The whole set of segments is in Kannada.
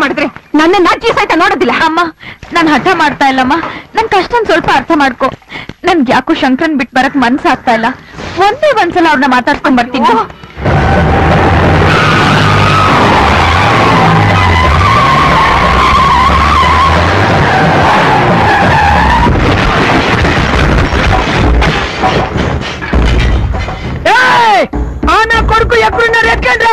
ಮಾಡಿದ್ರೆ ನನ್ನ ನಾಚಿ ಸಹಿತ ನೋಡೋದಿಲ್ಲ. ಅಮ್ಮ, ನಾನು ಹಠ ಮಾಡ್ತಾ ಇಲ್ಲಮ್ಮ. ನನ್ ಕಷ್ಟ ಸ್ವಲ್ಪ ಅರ್ಥ ಮಾಡ್ಕೊ. ನನ್ಗೆ ಯಾಕೋ ಶಂಕರನ್ ಬಿಟ್ಟು ಬರಕ್ ಮನ್ಸಾಗ್ತಾ ಇಲ್ಲ. ಒಂದೇ ಒಂದ್ಸಲ ಅವ್ರನ್ನ ಮಾತಾಡ್ಕೊಂಡ್ ಬರ್ತೀನಿ. ಆನ ಕೊಡ್ಕು ಎಕ್ಕುನ್ನ ರೆಕ್ಕೊಂಡ್ರ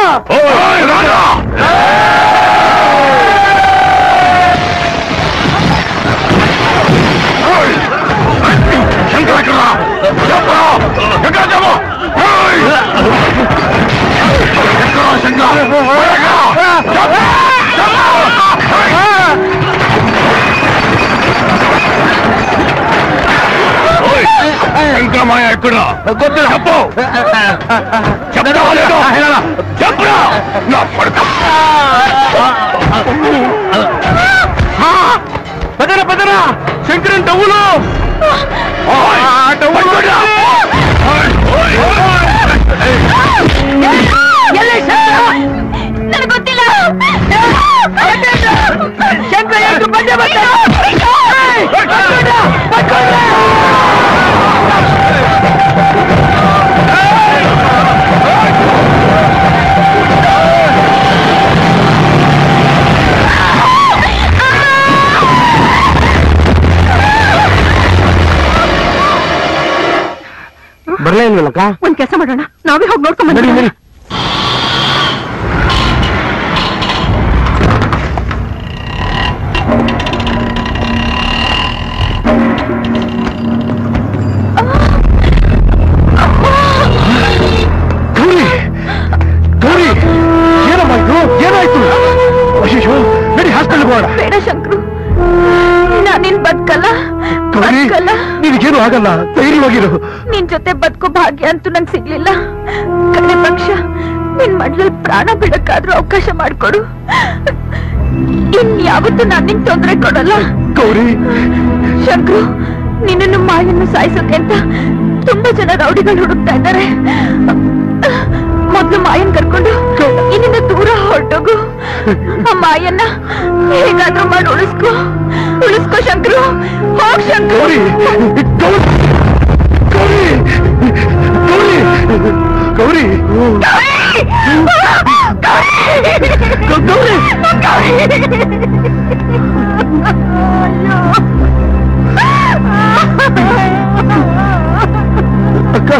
శంకరమాయ ఎక్కడ గొప్ప చెప్పు చెప్పురా నా పడక పదరా పదరా శంకరన్ డవ్వులు ನನಗೆ ಗೊತ್ತಿಲ್ಲ. ಶಂಕರ ಬಂದೆ ಬರ್ಲೇ ಇಲ್ವಲ್ಲಕ್ಕ? ಒಂದ್ ಕೆಲಸ ಮಾಡೋಣ, ನಾವೇ ಹೋಗಿ ನೋಡ್ಕೊಂಡ್ ಬಂದ್ಬಿಡೋಣ. ಗೌರಿ, ಏನಮ್ಮಾಯ್ತು? ಏನಾಯ್ತು? ಅಯ್ಯೋ, ನಡಿ ಹಾಸ್ಪಿಟಲ್ ಹೋಗೋಣ. ಬೇಡ ಶಂಕರು, ನಾನಿನ್ ಬದುಕಲ್ಲ. ನಿನಗೇನು ಆಗಲ್ಲ, ಧೈರ್ಯವಾಗಿರು. ನಿನ್ ಜೊತೆ ಬದುಕೋ ಭಾಗ್ಯ ಅಂತೂ ನಂಗೆ ಸಿಗ್ಲಿಲ್ಲ. ಕಡೆ ಪಕ್ಷ ನಿನ್ ಮಡ್ಲಲ್ಲಿ ಪ್ರಾಣ ಬಿಡಕ್ಕಾದ್ರೂ ಅವಕಾಶ ಮಾಡ್ಕೊಡು. ಇನ್ಯಾವತ್ತೂ ನಾನ್ ನಿನ್ ತೊಂದರೆ ಕೊಡಲ್ಲ. ಗೌರಿ, ಶಂಕರು, ನಿನ್ನನ್ನು ಮಾಯನ್ನು ಸಾಯಿಸೋಕೆ ಅಂತ ತುಂಬಾ ಜನ ರೌಡಿಗಳು ಹುಡುಕ್ತಾ ಇದ್ದಾರೆ. ಮೊದ್ಲು ಮಾಯನ್ ಕರ್ಕೊಂಡು ಇಲ್ಲಿಂದ ದೂರ ಹೊರಟೋಗು. ಆ ಮಾಯನ್ನ ಹೇಗಾದ್ರೂ ಮಾಡಿ ಉಳಿಸ್ಕೋ ಶಂಕರು. ಹೋಗ್ ಶಂಕರು. ಗೌರಿ, ಅಕ್ಕ.